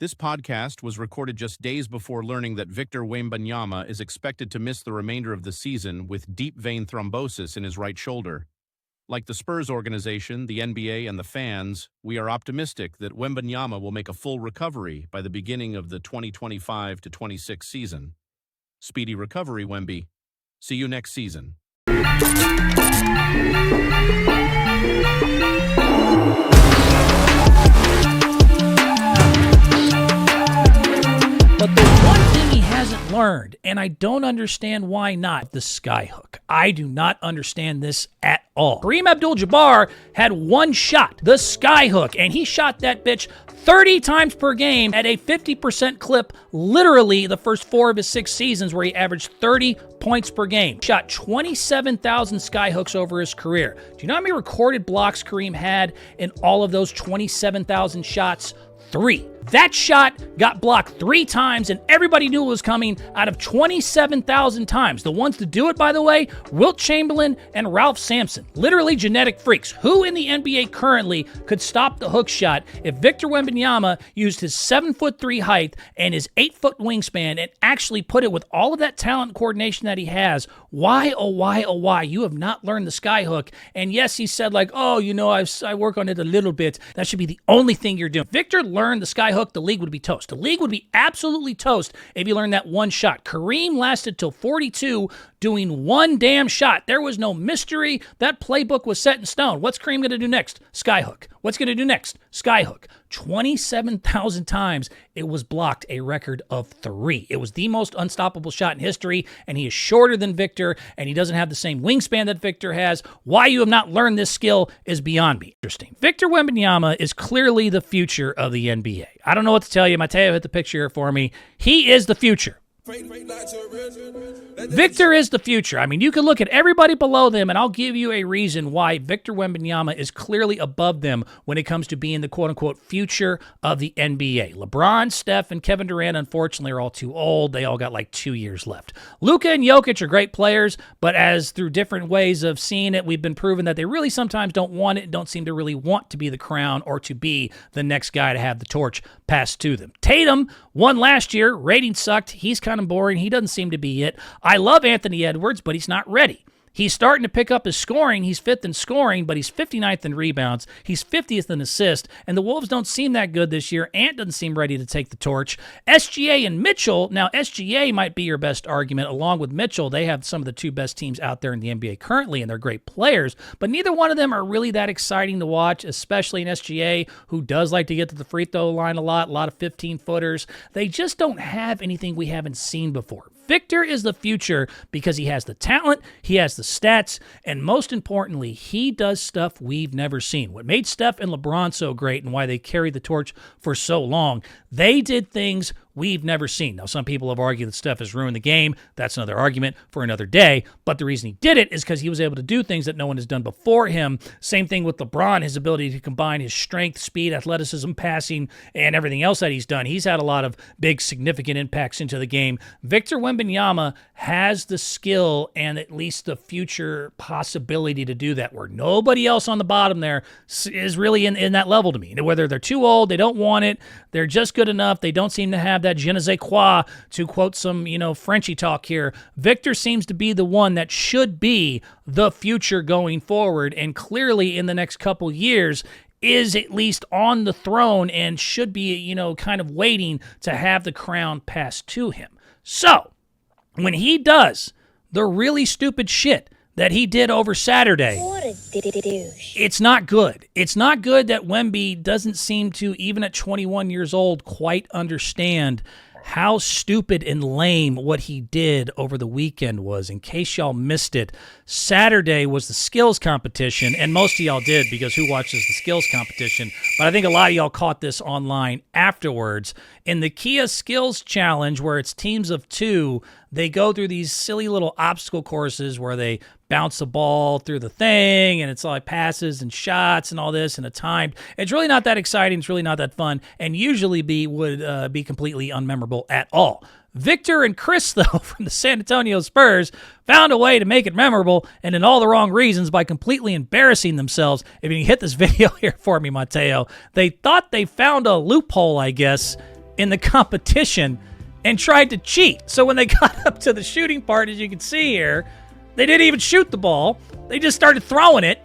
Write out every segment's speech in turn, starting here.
This podcast was recorded just days before learning that Victor Wembanyama is expected to miss the remainder of the season with deep vein thrombosis in his right shoulder. Like the Spurs organization, the NBA, and the fans, we are optimistic that Wembanyama will make a full recovery by the beginning of the 2025-26 season. Speedy recovery, Wemby. See you next season. But the one thing he hasn't learned, and I don't understand why not, the skyhook. I do not understand this at all. Kareem Abdul-Jabbar had one shot, the skyhook, and he shot that bitch 30 times per game at a 50% clip, literally the first 4 of his 6 seasons where he averaged 30 points per game. Shot 27,000 skyhooks over his career. Do you know how many recorded blocks Kareem had in all of those 27,000 shots? 3. That shot got blocked 3 times, and everybody knew it was coming out of 27,000 times. The ones to do it, by the way, Wilt Chamberlain and Ralph Sampson. Literally genetic freaks. Who in the NBA currently could stop the hook shot if Victor Wembanyama used his 7'3" height and his 8-foot wingspan and actually put it with all of that talent and coordination that he has? Why, oh why, oh why? You have not learned the skyhook. And yes, he said like, oh, you know, I work on it a little bit. That should be the only thing you're doing. Victor learned the skyhook, the league would be toast. The league would be absolutely toast if he learned that one shot. Kareem lasted till 42 doing one damn shot. There was no mystery. That playbook was set in stone. What's Kareem going to do next? Skyhook. What's going to do next? Skyhook. 27,000 times it was blocked, a record of 3. It was the most unstoppable shot in history, and he is shorter than Victor, and he doesn't have the same wingspan that Victor has. Why you have not learned this skill is beyond me. Interesting. Victor Wembanyama is clearly the future of the NBA. I don't know what to tell you. Mateo hit the picture here for me. He is the future. Victor is the future. I mean, you can look at everybody below them, and I'll give you a reason why Victor Wembanyama is clearly above them when it comes to being the quote-unquote future of the NBA. LeBron, Steph, and Kevin Durant, unfortunately, are all too old. They all got like 2 years left. Luka and Jokic are great players, but as through different ways of seeing it, we've been proven that they really sometimes don't want it, don't seem to really want to be the crown or to be the next guy to have the torch passed to them. Tatum won last year. Rating sucked. He's kind of boring. He doesn't seem to be it. I love Anthony Edwards, but he's not ready. He's starting to pick up his scoring. He's 5th in scoring, but he's 59th in rebounds. He's 50th in assists, and the Wolves don't seem that good this year. Ant doesn't seem ready to take the torch. SGA and Mitchell, now SGA might be your best argument. Along with Mitchell, they have some of the 2 best teams out there in the NBA currently, and they're great players, but neither one of them are really that exciting to watch, especially in SGA, who does like to get to the free throw line a lot of 15-footers. They just don't have anything we haven't seen before. Victor is the future because he has the talent, he has the stats, and most importantly, he does stuff we've never seen. What made Steph and LeBron so great and why they carried the torch for so long, they did things we've never seen. Now, some people have argued that Steph has ruined the game. That's another argument for another day. But the reason he did it is because he was able to do things that no one has done before him. Same thing with LeBron, his ability to combine his strength, speed, athleticism, passing, and everything else that he's done. He's had a lot of big, significant impacts into the game. Victor Wembanyama has the skill and at least the future possibility to do that, where nobody else on the bottom there is really in that level to me. Whether they're too old, they don't want it, they're just good enough, they don't seem to have that je ne sais quoi, to quote some, Frenchy talk here. Victor seems to be the one that should be the future going forward, and clearly in the next couple years is at least on the throne and should be, kind of waiting to have the crown passed to him. So, when he does the really stupid shit that he did over Saturday, what a douche. It's not good. It's not good that Wemby doesn't seem to, even at 21 years old, quite understand how stupid and lame what he did over the weekend was. In case y'all missed it, Saturday was the skills competition, and most of y'all did because who watches the skills competition? But I think a lot of y'all caught this online afterwards. In the Kia Skills Challenge, where it's teams of 2, they go through these silly little obstacle courses where they bounce a ball through the thing, and it's like passes and shots and all this, and a timed. It's really not that exciting. It's really not that fun, and usually would be completely unmemorable at all. Victor and Chris, though, from the San Antonio Spurs, found a way to make it memorable, and in all the wrong reasons, by completely embarrassing themselves. If you can hit this video here for me, Mateo, they thought they found a loophole, I guess, in the competition and tried to cheat. So when they got up to the shooting part, as you can see here, they didn't even shoot the ball. They just started throwing it.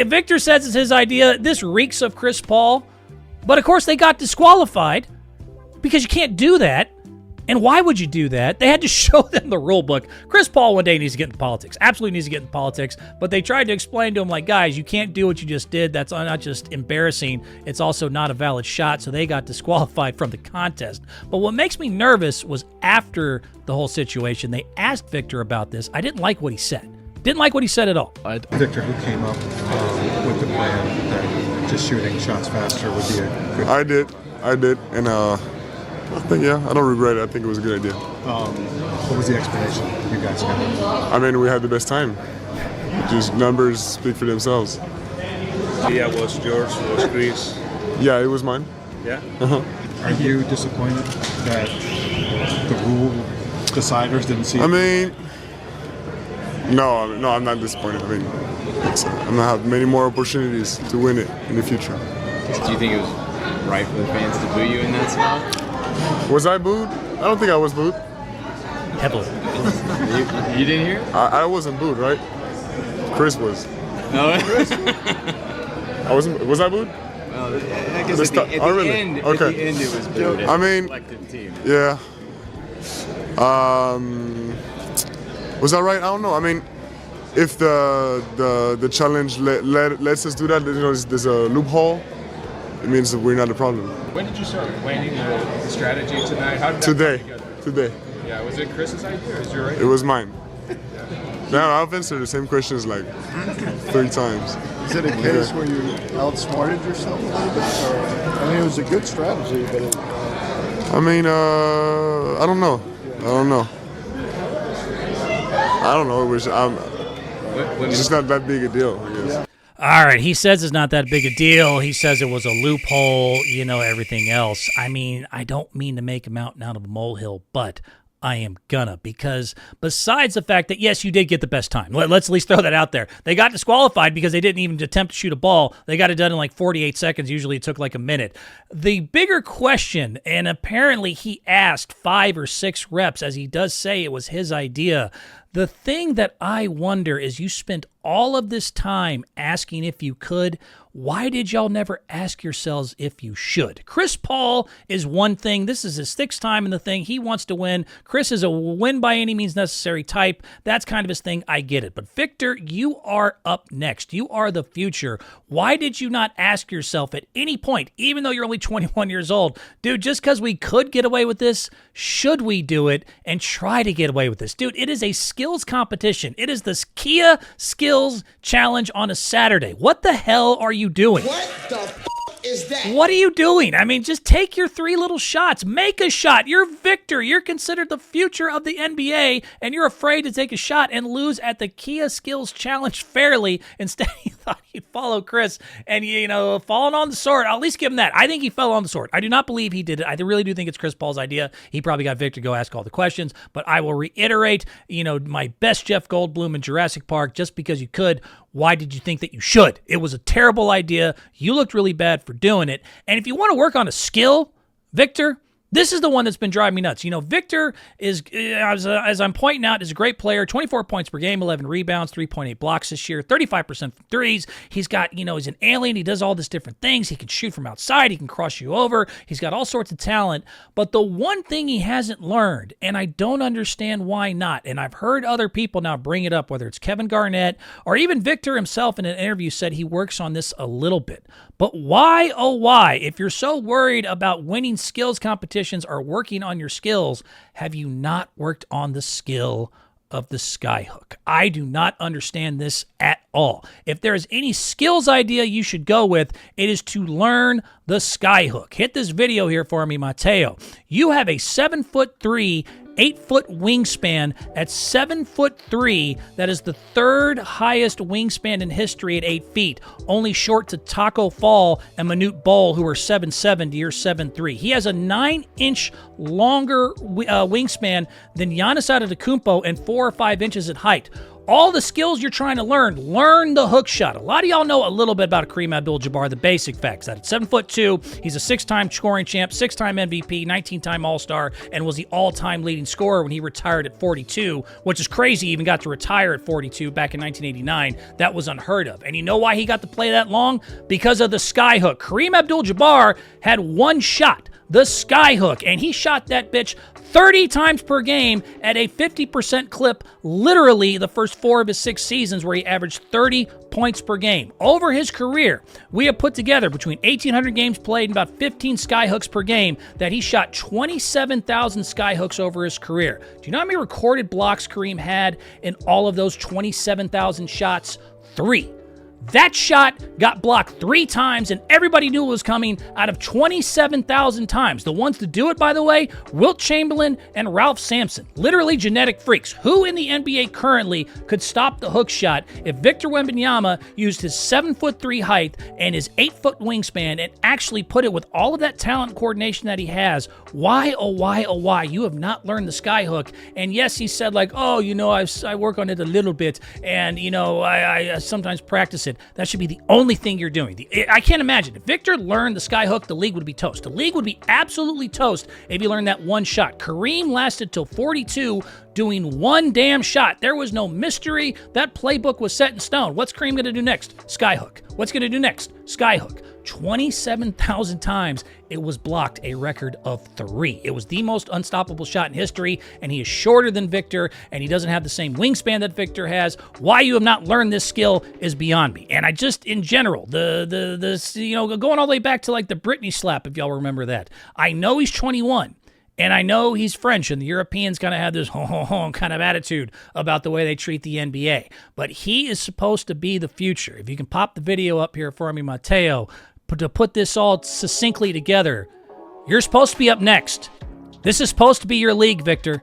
Victor says it's his idea. This reeks of Chris Paul. But, of course, they got disqualified because you can't do that. And why would you do that? They had to show them the rule book. Chris Paul one day needs to get into politics. Absolutely needs to get into politics. But they tried to explain to him, like, guys, you can't do what you just did. That's not just embarrassing. It's also not a valid shot. So they got disqualified from the contest. But what makes me nervous was after the whole situation, they asked Victor about this. I didn't like what he said. Didn't like what he said at all. Victor, who came up with the plan that just shooting shots faster would be a good... I did. And I think, I don't regret it. I think it was a good idea. What was the explanation you guys got? I mean, we had the best time. Just numbers speak for themselves. Yeah, was yours, was Chris? Yeah, it was mine. Yeah? Are you disappointed that the rule deciders didn't see it? I mean, no, I'm not disappointed. I mean, I'm going to have many more opportunities to win it in the future. Do you think it was right for the fans to boo you in that spot? Was I booed? I don't think I was booed. Heavily. You didn't hear? I wasn't booed, right? Chris was. No. I wasn't. Was I booed? Well, I guess at the end, Okay. at the end it was booed. I mean, Collective team. Yeah. Was that right? I don't know. I mean, if the challenge lets us do that, there's a loophole. It means that we're not a problem. When did you start planning the strategy tonight? How did that Today. come together? Today. Yeah, was it Chris's idea or is your idea? It was mine. Now I've answered the same questions like 3 times. Is it a case where you outsmarted yourself a little bit? Or, I mean, it was a good strategy, but it... I mean, I don't know. It was. It's just not that big a deal, I guess. All right, he says it's not that big a deal. He says it was a loophole, everything else. I mean, I don't mean to make a mountain out of a molehill, but I am gonna, because besides the fact that, yes, you did get the best time. Let's at least throw that out there. They got disqualified because they didn't even attempt to shoot a ball. They got it done in like 48 seconds. Usually it took like a minute. The bigger question, and apparently he asked 5 or 6 reps, as he does say it was his idea. The thing that I wonder is, you spent all of this time asking if you could. Why did y'all never ask yourselves if you should? Chris Paul is one thing. This is his 6th time in the thing. He wants to win. Chris is a win by any means necessary type. That's kind of his thing. I get it. But Victor, you are up next. You are the future. Why did you not ask yourself at any point, even though you're only 21 years old, dude, just because we could get away with this, should we do it and try to get away with this? Dude, it is a skills competition. It is the Kia Skills Challenge on a Saturday. What the hell are you doing? What the f*** is that? What are you doing? I mean, just take your 3 little shots. Make a shot. You're Victor. You're considered the future of the NBA, and you're afraid to take a shot and lose at the Kia Skills Challenge fairly. Instead, you thought you'd follow Chris and, falling on the sword. I'll at least give him that. I think he fell on the sword. I do not believe he did it. I really do think it's Chris Paul's idea. He probably got Victor to go ask all the questions, but I will reiterate, my best Jeff Goldblum in Jurassic Park, just because you could. Why did you think that you should? It was a terrible idea. You looked really bad for doing it. And if you want to work on a skill, Victor, this is the one that's been driving me nuts. Victor is, as I'm pointing out, is a great player. 24 points per game, 11 rebounds, 3.8 blocks this year, 35% from threes. He's got, he's an alien. He does all these different things. He can shoot from outside. He can cross you over. He's got all sorts of talent. But the one thing he hasn't learned, and I don't understand why not, and I've heard other people now bring it up, whether it's Kevin Garnett or even Victor himself in an interview said he works on this a little bit. But why, oh why, if you're so worried about winning skills competitions or working on your skills, have you not worked on the skill of the skyhook? I do not understand this at all. If there is any skills idea you should go with, it is to learn the skyhook. Hit this video here for me, Mateo. You have a 7'3", 8-foot wingspan at 7'3". That is the 3rd highest wingspan in history at 8 feet, only short to Taco Fall and Manute Bol, who are 7'7" to your 7'3". He has a 9-inch longer wingspan than Giannis Antetokounmpo and 4 or 5 inches at height. all the skills you're trying to learn the hook shot. A lot of y'all know a little bit about Kareem Abdul-Jabbar, the basic facts. That at 7'2", he's a 6-time scoring champ, 6-time MVP, 19-time All-Star, and was the all-time leading scorer when he retired at 42, which is crazy. He even got to retire at 42 back in 1989. That was unheard of. And you know why he got to play that long? Because of the sky hook. Kareem Abdul-Jabbar had one shot, the sky hook, and he shot that bitch 30 times per game at a 50% clip, literally the first 4 of his 6 seasons, where he averaged 30 points per game. Over his career, we have put together between 1,800 games played and about 15 sky hooks per game that he shot 27,000 sky hooks over his career. Do you know how many recorded blocks Kareem had in all of those 27,000 shots? 3. That shot got blocked 3 times, and everybody knew it was coming out of 27,000 times. The ones to do it, by the way, Wilt Chamberlain and Ralph Sampson. Literally genetic freaks. Who in the NBA currently could stop the hook shot if Victor Wembanyama used his 7'3" height and his 8-foot wingspan and actually put it with all of that talent and coordination that he has? Why, oh why, oh why, you have not learned the sky hook? And yes, he said like, oh, you know, I work on it a little bit, and, you know, I sometimes practice it. That should be the only thing you're doing. I can't imagine. If Victor learned the sky hook, the league would be toast. The league would be absolutely toast if he learned that one shot. Kareem lasted till 42 doing one damn shot. There was no mystery. That playbook was set in stone. What's Kareem going to do next? Sky hook. What's going to do next? Sky hook. 27,000 times it was blocked, a record of 3. It was the most unstoppable shot in history, and he is shorter than Victor, and he doesn't have the same wingspan that Victor has. Why you have not learned this skill is beyond me. And I just, in general, you know, going all the way back to like the Britney slap, if y'all remember that. I know he's 21. And I know he's French, and the Europeans kind of have this kind of attitude about the way they treat the NBA. But he is supposed to be the future. If you can pop the video up here for me, Mateo, to put this all succinctly together, you're supposed to be up next. This is supposed to be your league, Victor.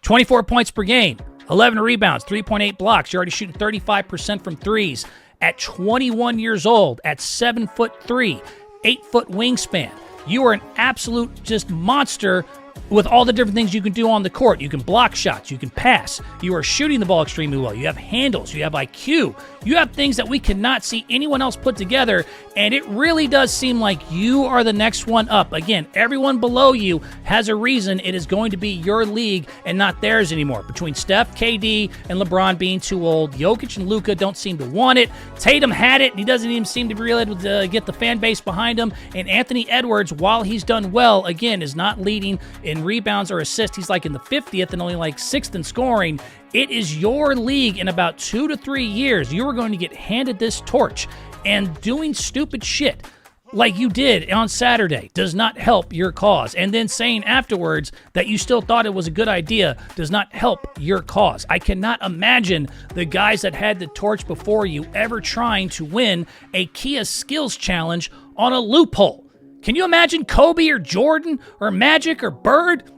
24 points per game, 11 rebounds, 3.8 blocks. You're already shooting 35% from threes. At 21 years old, at 7'3", 8-foot wingspan. You are an absolute just monster with all the different things you can do on the court. You can block shots. You can pass. You are shooting the ball extremely well. You have handles. You have IQ. You have things that we cannot see anyone else put together, and it really does seem like you are the next one up. Again, everyone below you has a reason it is going to be your league and not theirs anymore. Between Steph, KD, and LeBron being too old, Jokic and Luka don't seem to want it. Tatum had it, and he doesn't even seem to be able to get the fan base behind him. And Anthony Edwards, while he's done well, again, is not leading in rebounds or assists. He's like in the 50th and only like 6th in scoring. It is your league. In about 2 to 3 years, you are going to get handed this torch, and doing stupid shit like you did on Saturday does not help your cause. And then saying afterwards that you still thought it was a good idea does not help your cause. I cannot imagine the guys that had the torch before you ever trying to win a Kia Skills Challenge on a loophole. Can you imagine Kobe or Jordan or Magic or Bird?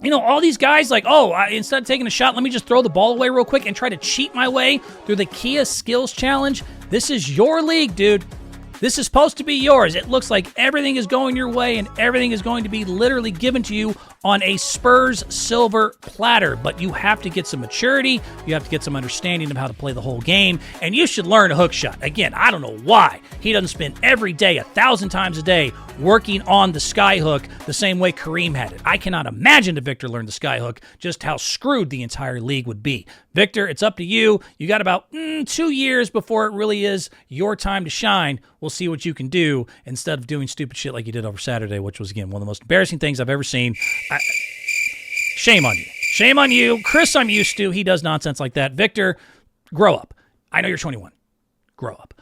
You know, all these guys like, instead of taking a shot, let me just throw the ball away real quick and try to cheat my way through the Kia Skills Challenge. This is your league, dude. This is supposed to be yours. It looks like everything is going your way, and everything is going to be literally given to you on a Spurs silver platter. But you have to get some maturity. You have to get some understanding of how to play the whole game. And you should learn a hook shot. Again, I don't know why he doesn't spend every day, 1,000 times a day, working on the sky hook the same way Kareem had it. I cannot imagine if Victor learned the sky hook, just how screwed the entire league would be. Victor, it's up to you. You got about 2 years before it really is your time to shine. We'll see what you can do instead of doing stupid shit like you did over Saturday, which was, again, one of the most embarrassing things I've ever seen. Shame on you. Shame on you. Chris, I'm used to. He does nonsense like that. Victor, grow up. I know you're 21. Grow up.